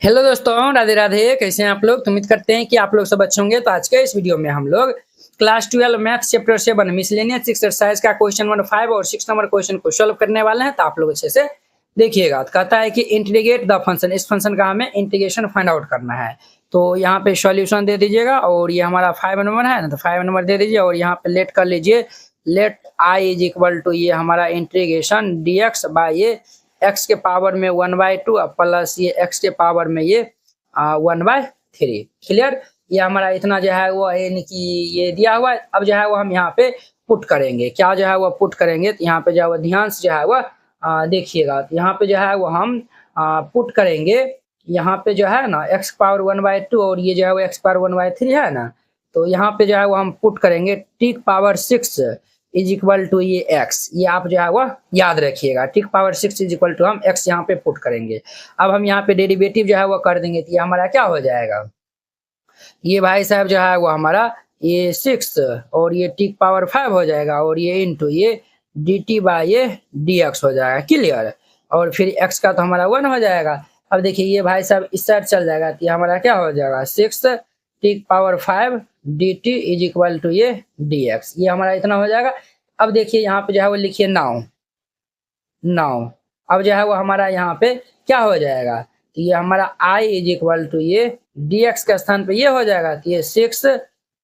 Hello दोस्तों, राधे राधे। कैसे हैं आप लोग? तो उम्मीद करते हैं कि आप लोग सब अच्छे होंगे। तो आज के इस वीडियो में हम लोग class 12 maths chapter 7 miscellaneous exercise का क्वेश्चन नंबर 5 और 6 नंबर क्वेश्चन को सॉल्व करने वाले हैं। तो आप लोग अच्छे से देखिएगा। तो कहता है कि इंटीग्रेट द फंक्शन, इस फंक्शन का हमें इंटीग्रेशन फाइंड आउट करना है। तो यहाँ पे सॉल्यूशन दे दीजिएगा और ये हमारा 5 नंबर है ना, तो 5 नंबर दे दीजिए और यहाँ पे लेट कर लीजिए। Let I is equal to ये हमारा इंटीग्रेशन डी एक्स बाई ये एक्स के पावर में 1/2 प्लस ये एक्स के पावर में ये 1/3। क्लियर। ये हमारा इतना जो है वो यानी कि ये दिया हुआ है। अब जो है वो हम यहाँ पे पुट करेंगे। क्या जो है वो पुट करेंगे, तो यहाँ पे जो है वो ध्यान से जो है वो देखिएगा। तो यहाँ पे जो है वो हम पुट करेंगे। यहाँ पे जो है ना एक्स पावर 1/2 और ये जो है वो एक्स पावर 1/3 है ना, तो यहाँ पे जो है वो हम पुट करेंगे t power 6 is equal to ये एक्स। ये आप जो है वो याद रखिएगा। T power 6 is equal to हम एक्स यहाँ पे पुट करेंगे। अब हम यहाँ पे डेरिवेटिव जो है वो कर देंगे, तो ये हमारा क्या हो जाएगा, ये भाई साहब जो है वो हमारा ये 6 और ये टी पावर 5 हो जाएगा और ये इंटू ये डी टी बाई ये डी एक्स हो जाएगा। क्लियर। और फिर एक्स का तो हमारा 1 हो जाएगा। अब देखिए ये भाई साहब इस साइड चल जाएगा, तो ये हमारा क्या हो जाएगा 6 t power 5 d t is equal to ये डी एक्स। ये हमारा इतना हो जाएगा। अब देखिए यहाँ पे जो है वो लिखिए नाउ। नाउ अब जो है वो हमारा यहाँ पे क्या हो जाएगा, तो ये हमारा आई इज इक्वल टू ये डी एक्स के स्थान पे ये हो जाएगा, तो ये 6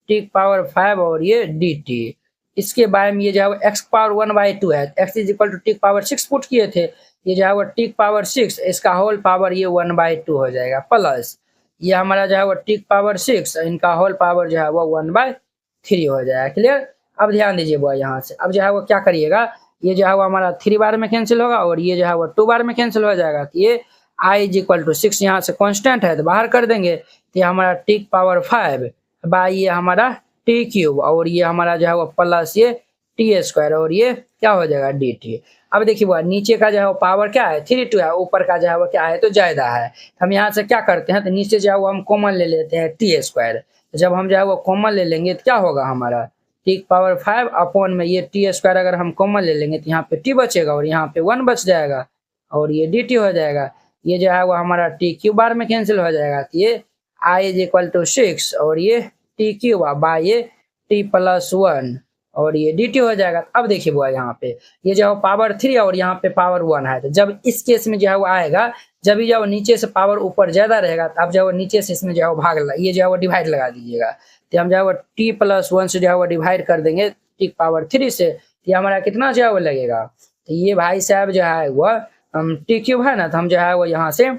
टी पावर 5 और ये डी टी। इसके बारे में ये जो है वो एक्स पावर 1/2 है। X is equal to t power 6 put किए थे। ये जो है वो टी पावर 6 इसका होल पावर ये 1/2 हो जाएगा प्लस ये हमारा जो है वो टी पावर 6 इनका होल पावर जो है वो 1/3 हो जाएगा। क्लियर। अब ध्यान दीजिए वो यहाँ से। अब जो है वो क्या करिएगा, ये जो है वो हमारा 3 बार में कैंसिल होगा और ये जो है वो 2 बार में कैंसिल हो जाएगा। तो ये आई इज इक्वल टू 6 यहाँ से कांस्टेंट है तो बाहर कर देंगे, तो ये हमारा टी पावर 5 बाई ये हमारा टी क्यूब और ये हमारा जो है वो प्लस ये टी स्क्वायर और ये क्या हो जाएगा डी टी। अब देखिए वो नीचे का जो है वो पावर क्या है 3/2 है, ऊपर का जो है वो क्या है तो ज्यादा है। हम यहाँ से क्या करते हैं, तो नीचे जो है वो हम कॉमन ले लेते हैं टी स्क्वायर। जब हम जो है वो कॉमन ले लेंगे तो क्या होगा हमारा टी पावर 5 अपॉन में ये टी स्क्वायर अगर हम कॉमन ले लेंगे तो यहाँ पे टी बचेगा और यहाँ पे 1 बच जाएगा और ये डी टी हो जाएगा। ये जो है वो हमारा टी क्यू बार में कैंसिल हो जाएगा, तो ये आई इज इक्वल टू 6 और ये टी क्यू बाय ये टी प्लस 1 और ये डी टी हो जाएगा। अब देखिए वो यहाँ पे ये जो है पावर 3 और यहाँ पे पावर 1 है, तो जब इस केस में जो है वो आएगा, जब भी जो नीचे से पावर ऊपर ज्यादा रहेगा तब जो है नीचे से इसमें जो है भाग ये जो है वो डिवाइड लगा दीजिएगा। तो हम जो है वो टी प्लस 1 से जो है वो डिवाइड कर देंगे टी पावर 3 से, तो हमारा कितना जो है वो लगेगा, तो ये भाई साहब जो है वो टी क्यूब है ना, तो हम जो है वो यहाँ से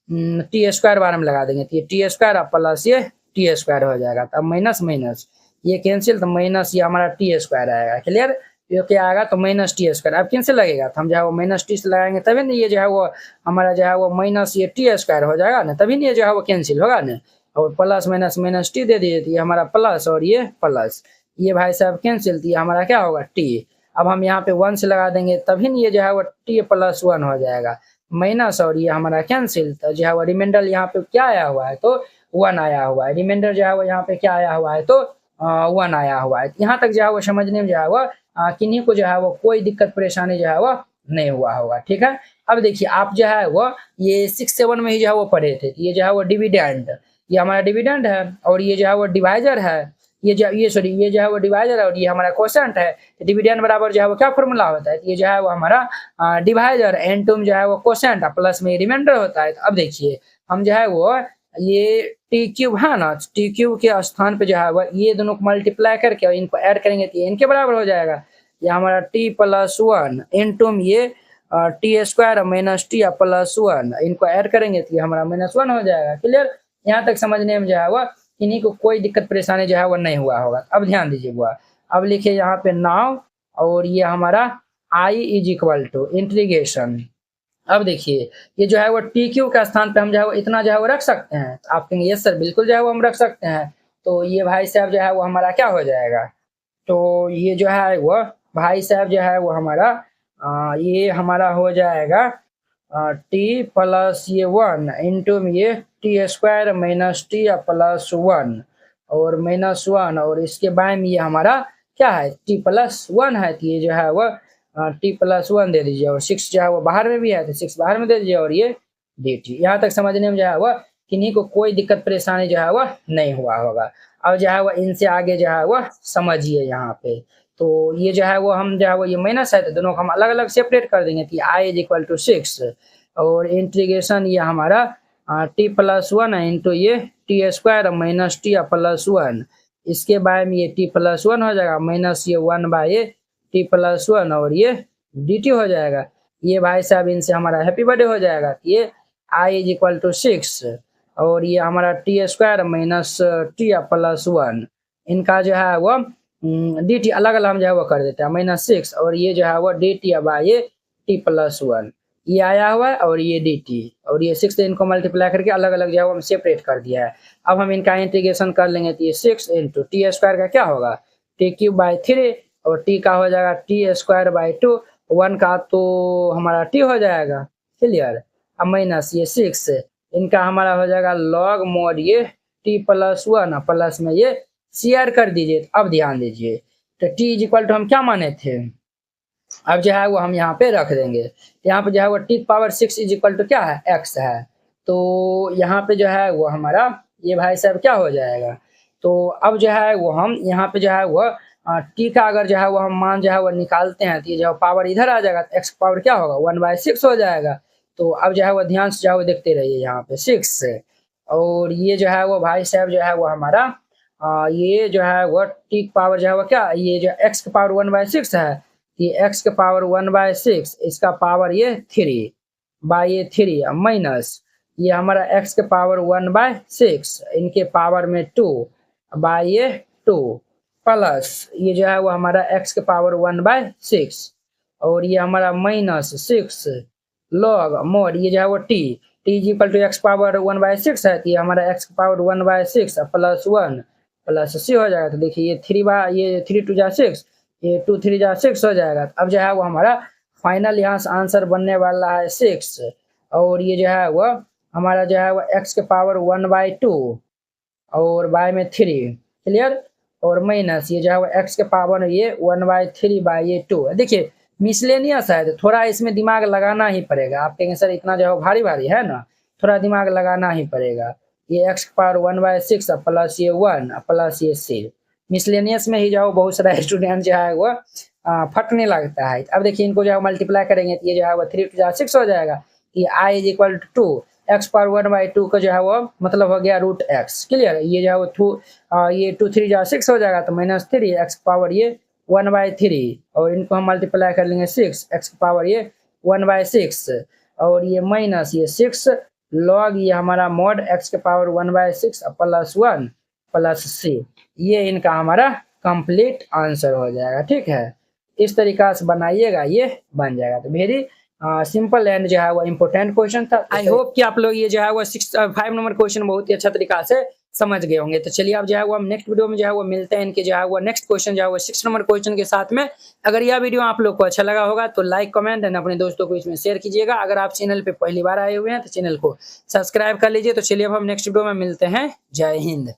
टी स्क्वायर बार में लगा देंगे, तो ये टी स्क्वायर प्लस ये टी स्क्वायर हो जाएगा। तो अब माइनस माइनस ये कैंसिल, तो माइनस ये हमारा टी स्क्वायर आएगा। क्लियर। ये क्या आएगा तो माइनस टी स्क्वायर। अब कैंसिल लगेगा तो हम जो है वो माइनस टी से लगाएंगे तभी ना ये जो है वो हमारा जो है वो माइनस ये टी स्क्वायर हो जाएगा ना, तभी नहीं ये जो है वो कैंसिल होगा ना। और प्लस माइनस माइनस टी दे दीजिए, ये हमारा प्लस और ये प्लस ये भाई साहब कैंसिल, तो ये हमारा क्या होगा टी। अब हम यहाँ पे 1 से लगा देंगे तभी ये जो है वो टी प्लस 1 हो जाएगा माइनस और ये हमारा कैंसिल, तो जो है वो रिमाइंडर यहाँ पे क्या आया हुआ है तो 1 आया हुआ है। रिमाइंडर जो है वो यहाँ पे क्या आया हुआ है तो 1 आया हुआ है। यहाँ तक जो है वो समझने में जो है वो किन्हीं को जो है वो कोई दिक्कत परेशानी जो है वो नहीं हुआ होगा। ठीक है। अब देखिए आप जो है वो ये 6-7 में ही जो है वो पढ़े थे, ये जो है वो डिविडेंड, ये हमारा डिविडेंड है और ये जो है वो डिवाइजर है, ये जो है वो डिवाइजर है और ये हमारा क्वोशंट है। डिविडेंड बराबर जो है वो क्या फॉर्मूला होता है, ये जो है वो हमारा डिवाइजर एन टू में जो है वो क्वोशंट प्लस में रिमाइंडर होता है। तो अब देखिए हम जो है वो ये टी क्यूब है ना, टी क्यूब के स्थान पे जो है वो ये दोनों को मल्टीप्लाई करके और इनको ऐड करेंगे तो ये इनके बराबर हो जाएगा। ये हमारा टी प्लस 1 इनटू ये T square minus T plus 1 इनको ऐड करेंगे तो ये हमारा -1 हो जाएगा। क्लियर। यहाँ तक समझने में जो है वो इन्हीं को कोई दिक्कत परेशानी जो है वो नहीं हुआ होगा। अब ध्यान दीजिए वो अब लिखिए यहाँ पे नाउ और ये हमारा आई इज इक्वल टू इंटीग्रेशन। अब देखिए ये जो है वो टी क्यू का स्थान पे हम जो है वो इतना जो है वो रख सकते हैं, तो आप कहेंगे यस सर बिल्कुल जो है वो हम रख सकते हैं। तो ये भाई साहब जो है वो हमारा क्या हो जाएगा, तो ये जो है वो भाई साहब जो है वो हमारा ये हमारा हो जाएगा टी प्लस ये 1 इंटू ये T square minus T plus 1 और -1 और इसके बाद में ये हमारा क्या है टी प्लस 1 है, तो ये जो है वो टी प्लस 1 दे दीजिए और 6 जो है वो बाहर में भी है तो 6 बाहर में दे दीजिए और ये डी टी। यहाँ तक समझने में जो है वो किन्हीं को कोई दिक्कत परेशानी जो है वह नहीं हुआ होगा। अब जो है वह इनसे आगे जो है वह समझिए यहाँ पे। तो ये जो है वो हम जो है वो ये माइनस है तो दोनों को हम अलग अलग सेपरेट कर देंगे कि आई इज इक्वल टू 6 और इंटीग्रेशन ये हमारा टी प्लस वन है इंटू ये T square minus T plus one. इसके बाद में ये टी प्लस वन हो जाएगा माइनस ये वन बाय ये टी प्लस वन और ये डी टी हो जाएगा। ये भाई साहब इनसे हमारा हैप्पी बर्थडे हो जाएगा। ये आई इज इक्वल टू 6 और ये हमारा T square minus T plus one. इनका जो है वो डी टी अलग अलग हम जो है वो कर देते हैं -6 और ये जो है वो डी टी बाय ये टी प्लस वन ये आया हुआ है और ये डी टी और ये 6 से इनको मल्टीप्लाई करके अलग अलग जो है वो हम सेपरेट कर दिया है। अब हम इनका इंटीग्रेशन कर लेंगे तो ये 6 इंटू टी स्क्वायर का क्या होगा टी क्यूब बाई 3 और टी का हो जाएगा टी स्क्वायर बाई 2 वन का तो हमारा टी हो जाएगा क्लियर। अब माइनस ये 6 इनका हमारा हो जाएगा लॉग मोड ये टी प्लस वन प्लस में ये शेयर कर दीजिए। अब ध्यान दीजिए तो टी इज इक्वल टू हम क्या माने थे अब जो है वो हम यहाँ पे रख देंगे। यहाँ पे जो है वो t power 6 is equal to क्या है एक्स है। तो यहाँ पे जो है वो हमारा ये भाई साहब क्या हो जाएगा। तो अब जो है वो हम यहाँ पे जो है वो टी का अगर जो है वो हम मान जो है वो निकालते हैं तो ये जो पावर इधर आ जाएगा तो एक्स पावर क्या होगा 1/6 हो जाएगा। तो अब जो है वो ध्यान से जो है वो देखते रहिए यहाँ पे 6 और ये जो है वो भाई साहब जो है वो हमारा ये जो है वो टी पावर जो है वो क्या ये जो एक्स का पावर 1/6 है ये x के पावर 1/6 इसका पावर ये 3 बाई ये 3 माइनस ये हमारा x के पावर 1/6 इनके पावर में 2 बाई ये 2 प्लस ये जो है वो हमारा x के पावर 1/6 और ये हमारा -6 लॉग मोड ये जो है वो t is equal to x power 1/6 है तो ये हमारा x के पावर 1/6 प्लस 1 प्लस c हो जाएगा। तो देखिए ये 3 2 जा 6 ये 2 3 जा 6 हो जाएगा। अब जो है वो हमारा फाइनल यहाँ से आंसर बनने वाला है 6 और ये जो है वो हमारा जो है वो x के पावर 1/2 और बाय में 3 क्लियर और माइनस ये जो है वो x के पावर ये 1/3 बाय ये 2। देखिए मिसलेनियस है तो थोड़ा इसमें दिमाग लगाना ही पड़ेगा। आप कहेंगे सर इतना जो है भारी भारी है ना थोड़ा दिमाग लगाना ही पड़ेगा। ये x के पावर 1/6 प्लस ये 1 प्लस ये c मिसलेनियस में ही जाओ बहुत सारा स्टूडेंट जो है वो फटने लगता है। अब देखिए इनको जो है मल्टीप्लाई करेंगे तो ये जो है वो 3 2 6 हो जाएगा। ये i is equal to 2 x power 1/2 का जो है वो मतलब हो गया √x क्लियर। ये जो है वो ये 2 3 जा 6 हो जाएगा तो -3 x पावर ये 1/3 और इनको हम मल्टीप्लाई कर लेंगे 6 x पावर ये 1/6 और ये माइनस ये 6 लॉग ये हमारा मॉड x के पावर 1/6 प्लस 1 प्लस c ये इनका हमारा कंप्लीट आंसर हो जाएगा। ठीक है इस तरीका से बनाइएगा ये बन जाएगा। तो वेरी सिंपल एंड जो है वो इम्पोर्टेंट क्वेश्चन था। आई होप कि आप लोग ये जो है वो 5 नंबर क्वेश्चन बहुत ही अच्छा तरीका से समझ गए होंगे। तो चलिए अब जो है वो हम नेक्स्ट वीडियो में जो है वो मिलते हैं इनके जो है वो नेक्स्ट क्वेश्चन जो है वो 6 नंबर क्वेश्चन के साथ में। अगर यह वीडियो आप लोग को अच्छा लगा होगा तो लाइक कमेंट एंड अपने दोस्तों को इसमें शेयर कीजिएगा। अगर आप चैनल पे पहली बार आए हुए हैं तो चैनल को सब्सक्राइब कर लीजिए। तो चलिए अब हम नेक्स्ट वीडियो में मिलते हैं। जय हिंद।